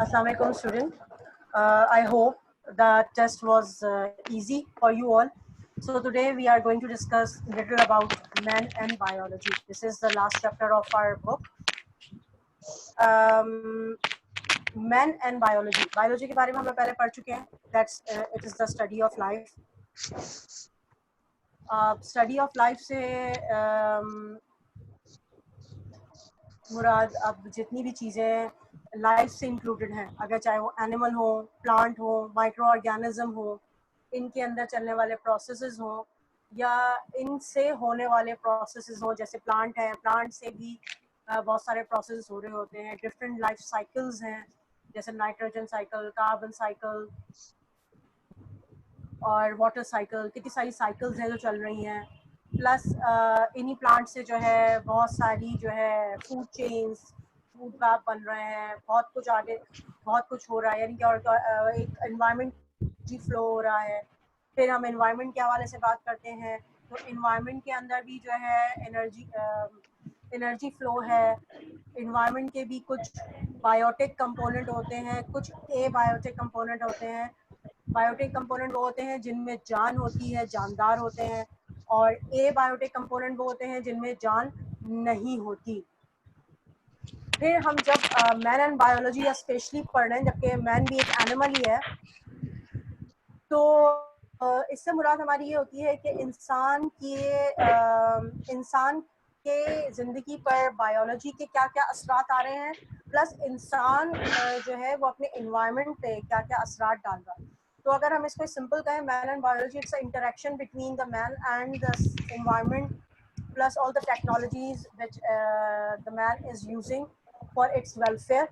Assalamualaikum student. I hope the test was easy for you all. So today we are going to discuss a little about men and biology. This is the last chapter of our book. Men and biology. Biology के बारे में हम लोग पहले पढ़ चुके हैं. That's it is the study of life. Study of life से मुराद अब जितनी भी चीज़ें लाइफ से इंक्लूडेड हैं, अगर चाहे वो एनिमल हो, प्लांट हो, माइक्रो ऑर्गेनिज्म हो, इनके अंदर चलने वाले प्रोसेसेस हो या इनसे होने वाले प्रोसेसेस हो, जैसे प्लांट है, प्लांट से भी बहुत सारे प्रोसेस हो रहे होते हैं. डिफरेंट लाइफ साइकिल्स हैं, जैसे नाइट्रोजन साइकिल, कार्बन साइकिल और वाटर साइकिल. कितनी सारी साइकिल्स हैं जो चल रही हैं. प्लस इन्हीं प्लांट से जो है बहुत सारी जो है फूड चेन्स, फूड वेब बन रहे हैं, बहुत कुछ आगे बहुत कुछ हो रहा है, यानी कि और एक एनवायरनमेंट जी फ्लो हो रहा है. फिर हम एनवायरनमेंट के हवाले से बात करते हैं तो एनवायरनमेंट के अंदर भी जो है एनर्जी फ्लो है. एनवायरनमेंट के भी कुछ बायोटिक कंपोनेंट होते हैं, कुछ ए बायोटिक कंपोनेंट होते हैं. बायोटिक कंपोनेंट वो होते हैं जिनमें जान होती है, जानदार होते हैं, और ए बायोटिक कंपोनेंट वो होते हैं जिनमें जान नहीं होती. फिर हम जब मैन एंड बायोलॉजी या स्पेशली पढ़ रहे हैं, जबकि मैन भी एक एनिमल ही है, तो इससे मुराद हमारी ये होती है कि इंसान के ज़िंदगी पर बायोलॉजी के क्या क्या असरात आ रहे हैं, प्लस इंसान जो है वो अपने एनवायरनमेंट पे क्या क्या असरात डाल रहा है. तो अगर हम इसको सिंपल कहें, man and biology it's interaction between the man and the environment plus all the technologies which the man is using for its welfare,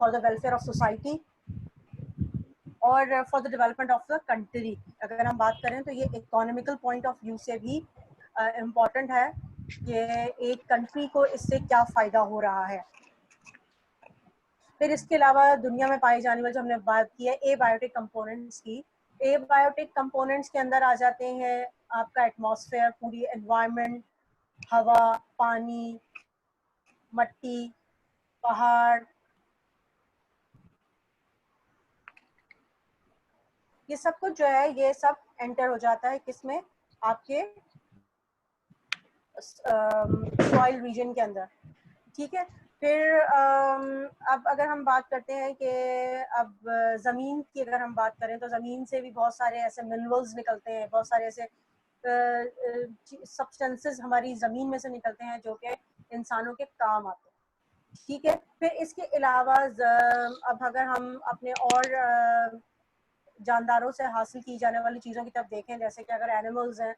for the welfare of society और for the development of the country. अगर हम बात करें तो ये economical point of view से भी important है कि एक कंट्री को इससे क्या फ़ायदा हो रहा है. फिर इसके अलावा दुनिया में पाए जाने वाले, जो हमने बात की है ए बायोटिक कंपोनेंट्स की, ए बायोटिक कंपोनेंट्स के अंदर आ जाते हैं आपका एटमॉस्फेयर, पूरी एनवायरनमेंट, हवा, पानी, मट्टी, पहाड़, ये सब कुछ जो है ये सब एंटर हो जाता है किसमें, आपके सॉइल रीजन के अंदर. ठीक है. फिर अब अगर हम बात करते हैं कि अब ज़मीन की अगर हम बात करें तो ज़मीन से भी बहुत सारे ऐसे मिनरल्स निकलते हैं, बहुत सारे ऐसे सब्सटेंसेस हमारी ज़मीन में से निकलते हैं जो कि इंसानों के काम आते हैं. ठीक है. फिर इसके अलावा अब अगर हम अपने और जानदारों से हासिल की जाने वाली चीज़ों की तरफ देखें, जैसे कि अगर एनिमल्स हैं,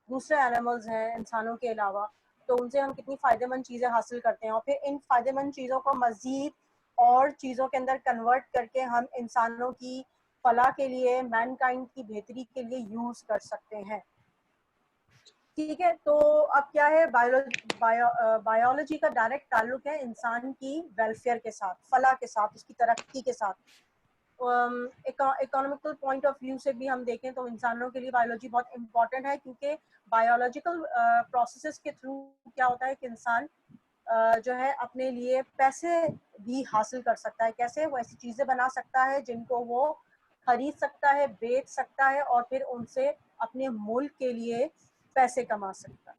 दूसरे एनिमल्स हैं इंसानों के अलावा, तो उनसे हम कितनी फ़ायदेमंद चीज़ें हासिल करते हैं और फिर इन फ़ायदेमंद चीज़ों को मज़ीद और चीज़ों के अंदर कन्वर्ट करके हम इंसानों की फलाह के लिए, मैनकाइंड की बेहतरी के लिए यूज़ कर सकते हैं. ठीक है. तो अब क्या है, बायोलॉजी का डायरेक्ट ताल्लुक है इंसान की वेलफेयर के साथ, फलाह के साथ, उसकी तरक्की के साथ. इकोनॉमिकल पॉइंट ऑफ व्यू से भी हम देखें तो इंसानों के लिए बायोलॉजी बहुत इंपॉर्टेंट है, क्योंकि बायोलॉजिकल प्रोसेसेस के थ्रू क्या होता है कि इंसान जो है अपने लिए पैसे भी हासिल कर सकता है. कैसे? वो ऐसी चीज़ें बना सकता है जिनको वो खरीद सकता है, बेच सकता है और फिर उनसे अपने मुल्क के लिए पैसे कमा सकता है.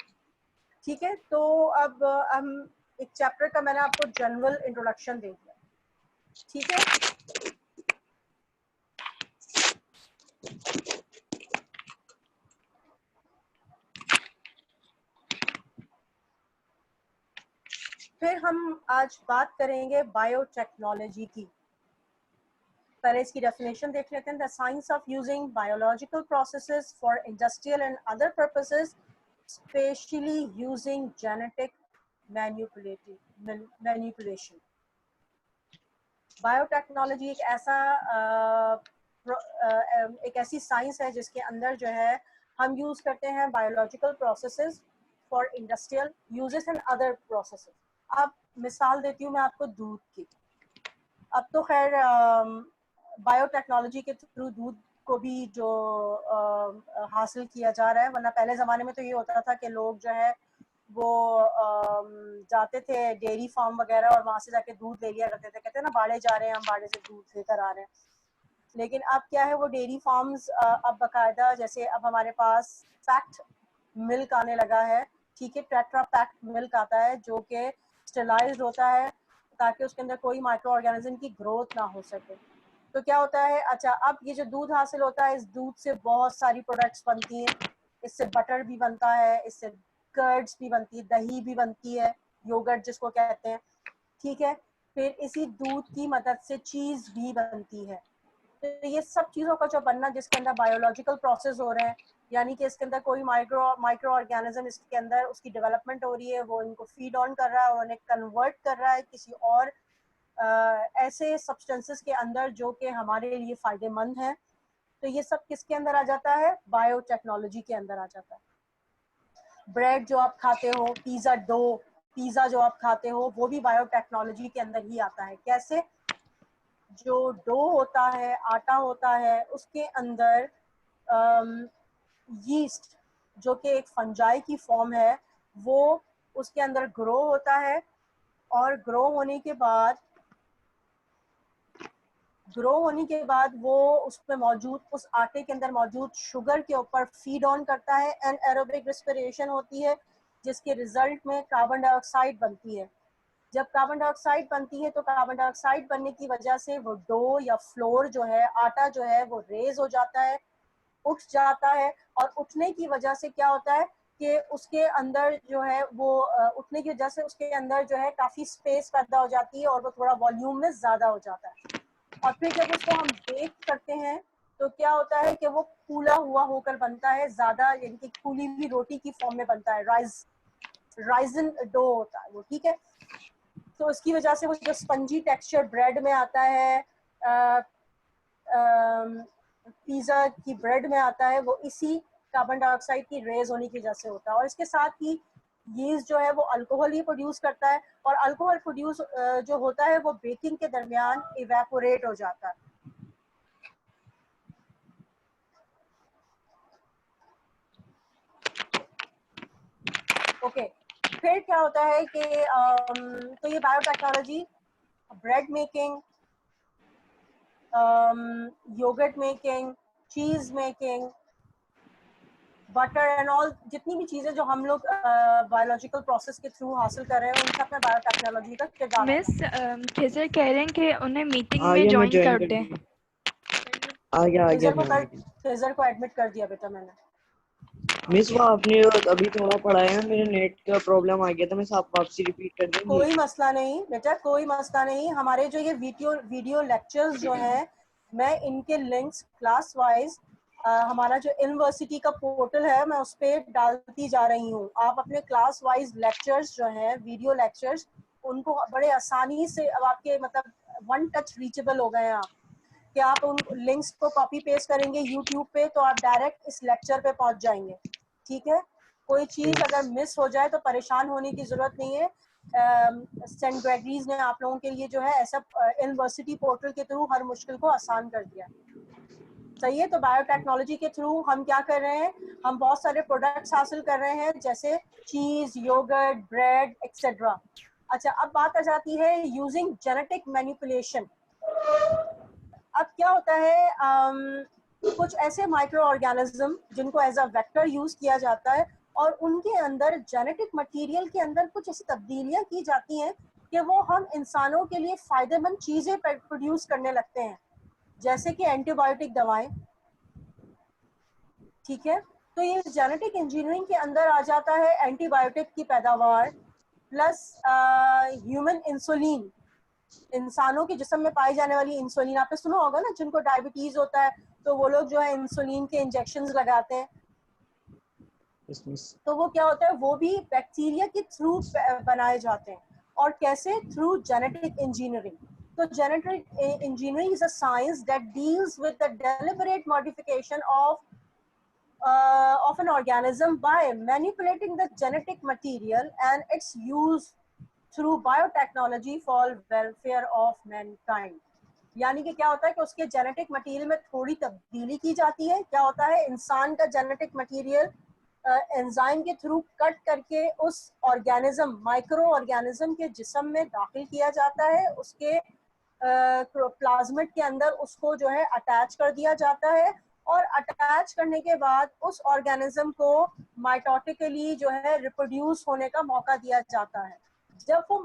ठीक है. तो अब हम एक चैप्टर का मैंने आपको जनरल इंट्रोडक्शन दे दिया. ठीक है. फिर हम आज बात करेंगे बायोटेक्नोलॉजी की. पहले इसकी डेफिनेशन देख लेते हैं. The science of using biological processes for industrial and other purposes, specially using genetic manipulation. Biotechnology एक ऐसी साइंस है जिसके अंदर जो है हम यूज करते हैं biological processes for industrial uses and other processes. अब मिसाल देती हूँ मैं आपको दूध की. अब तो खैर बायोटेक्नोलॉजी के थ्रू दूध को भी जो हासिल किया जा रहा है, वरना पहले ज़माने में तो ये होता था कि लोग जो है वो जाते थे डेयरी फार्म वगैरह और वहां से जाके दूध ले लिया करते थे, कहते हैं ना बाड़े जा रहे हैं, हम बाड़े से दूध लेकर आ रहे हैं। लेकिन अब क्या है, वो डेयरी फार्म्स अब बाकायदा, जैसे अब हमारे पास फैक्ट मिल्क आने लगा है, ठीक है, टेट्रा पैक्ड मिल्क आता है जो कि स्टेलाइज्ड होता है ताकि उसके अंदर कोई माइक्रो ऑर्गेनिज्म की ग्रोथ ना हो सके। तो क्या होता है, अच्छा अब ये जो दूध हासिल होता है, इस दूध से बहुत सारी प्रोडक्ट्स बनती हैं, इससे बटर भी बनता है, इससे कर्ड्स भी बनती है, दही भी बनती है, योगर्ट जिसको कहते हैं, ठीक है। फिर इसी दूध की मदद से चीज भी बनती है। तो ये सब चीजों का जो बनना, जिसके अंदर बायोलॉजिकल प्रोसेस हो रहे हैं, यानी कि इसके अंदर कोई माइक्रो ऑर्गेनिज्म इसके अंदर उसकी डेवलपमेंट हो रही है, वो इनको फीड ऑन कर रहा है और उन्हें कन्वर्ट कर रहा है किसी और ऐसे सब्सटेंसेस के अंदर जो कि हमारे लिए फायदेमंद है। तो ये सब किसके अंदर आ जाता है, बायोटेक्नोलॉजी के अंदर आ जाता है। ब्रेड जो आप खाते हो, पिज्जा जो आप खाते हो, वो भी बायोटेक्नोलॉजी के अंदर ही आता है। कैसे, जो डो होता है, आटा होता है, उसके अंदर यीस्ट जो कि एक फंजाई की फॉर्म है, वो उसके अंदर ग्रो होता है और ग्रो होने के बाद वो उसमें मौजूद, उस आटे के अंदर मौजूद शुगर के ऊपर फीड ऑन करता है, एनएरोबिक रेस्पिरेशन होती है, जिसके रिजल्ट में कार्बन डाइऑक्साइड बनती है। जब कार्बन डाइऑक्साइड बनती है तो कार्बन डाइऑक्साइड बनने की वजह से वो डो या फ्लोर जो है, आटा जो है, वो रेज हो जाता है, उठ जाता है। और उठने की वजह से क्या होता है कि उसके अंदर जो है वो उठने की वजह से उसके अंदर जो है काफी स्पेस पैदा हो जाती है और वो थोड़ा वॉल्यूम में ज्यादा हो जाता है। और फिर जब उसको हम बेक करते हैं तो क्या होता है कि वो फूला हुआ होकर बनता है, ज्यादा यानी कि फूली हुई रोटी की फॉर्म में बनता है, राइजन डो होता है वो, ठीक है। तो इसकी वजह से वो जो स्पंजी टेक्सचर ब्रेड में आता है, पिज्जा की ब्रेड में आता है, वो इसी कार्बन डाइऑक्साइड की रेज होने की वजह से होता है। और इसके साथ ही यीस्ट जो है वो अल्कोहल ही प्रोड्यूस करता है, और अल्कोहल प्रोड्यूस जो होता है वो बेकिंग के दरमियान इवेपोरेट हो जाता है। ओके, फिर क्या होता है कि तो ये biotechnology, bread making, yogurt making, cheese making, butter and all, जितनी भी चीजें जो हम लोग बायोलॉजिकल प्रोसेस के थ्रू हासिल कर रहे हैं, उन सब में बायोटेक्नोलॉजी का किरदार मिस है। खेजर कह रहे हैं कि उन्हें मीटिंग में मैं ज्वाइन ज्वाइन कर कर दें। दिया। आ गया फेजर को एडमिट कर दिया बेटा मैंने। मिस वो आपने अभी थोड़ा पढ़ाया है, मेरे नेट का प्रॉब्लम आ गया था, मैं आप वापसी रिपीट कर देंगे? कोई मसला नहीं बेटा, कोई मसला नहीं। हमारे जो ये वीडियो लेक्चर्स जो हैं, मैं इनके लिंक्स क्लास वाइज हमारा जो यूनिवर्सिटी का पोर्टल है, मैं उस पर डालती जा रही हूँ। आप अपने क्लास वाइज लेक्चर्स जो हैं, वीडियो लेक्चर्स, उनको बड़े आसानी से अब आपके मतलब वन टच रीचेबल हो गए हैं आप, कि आप उन लिंक्स को कॉपी पेस्ट करेंगे यूट्यूब पे तो आप डायरेक्ट इस लेक्चर पे पहुंच जाएंगे, ठीक है। कोई चीज अगर मिस हो जाए तो परेशान होने की जरूरत नहीं है। सेंट ग्रेगरीज ने आप लोगों के लिए जो है ऐसा यूनिवर्सिटी पोर्टल के थ्रू हर मुश्किल को आसान कर दिया, सही है। तो बायोटेक्नोलॉजी के थ्रू हम क्या कर रहे हैं, हम बहुत सारे प्रोडक्ट्स हासिल कर रहे हैं, जैसे चीज, योगर्ट, ब्रेड एक्सेट्रा। अच्छा, अब बात आ जाती है यूजिंग जेनेटिक मैनिपुलेशन। अब क्या होता है, कुछ ऐसे माइक्रो ऑर्गेनिज्म जिनको एज अ वेक्टर यूज किया जाता है, और उनके अंदर जेनेटिक मटेरियल के अंदर कुछ ऐसी तब्दीलियां की जाती हैं कि वो हम इंसानों के लिए फायदेमंद चीजें प्रोड्यूस करने लगते हैं, जैसे कि एंटीबायोटिक दवाएं, ठीक है। तो ये जेनेटिक इंजीनियरिंग के अंदर आ जाता है एंटीबायोटिक की पैदावार, प्लस ह्यूमन इंसुलिन, इंसानों के जिस्म में पाई जाने वाली इंसुलिन। आपने सुना होगा ना, जिनको डायबिटीज होता है तो वो लोग जो है इंसुलिन के इंजेक्शंस लगाते हैं। तो वो क्या होता है, वो भी बैक्टीरिया के थ्रू बनाए जाते हैं। और कैसे, थ्रू जेनेटिक इंजीनियरिंग। तो genetic engineering is a science that deals with the deliberate modification of an organism by manipulating the genetic material and its use through biotechnology for welfare of mankind। यानी कि क्या होता है कि उसके genetic material में थोड़ी तब्दीली की जाती है। क्या होता है, इंसान का जेनेटिक मटेरियल एंजाइम के थ्रू कट करके उस ऑर्गेनिज्म, माइक्रो ऑर्गेनिज्म के जिस्म में दाखिल किया जाता है, उसके प्लाज्मिड के अंदर उसको जो है अटैच कर दिया जाता है, और अटैच करने के बाद उस ऑर्गेनिज्म को माइटोटिकली जो है रिप्रोड्यूस होने का मौका दिया जाता है। जब वो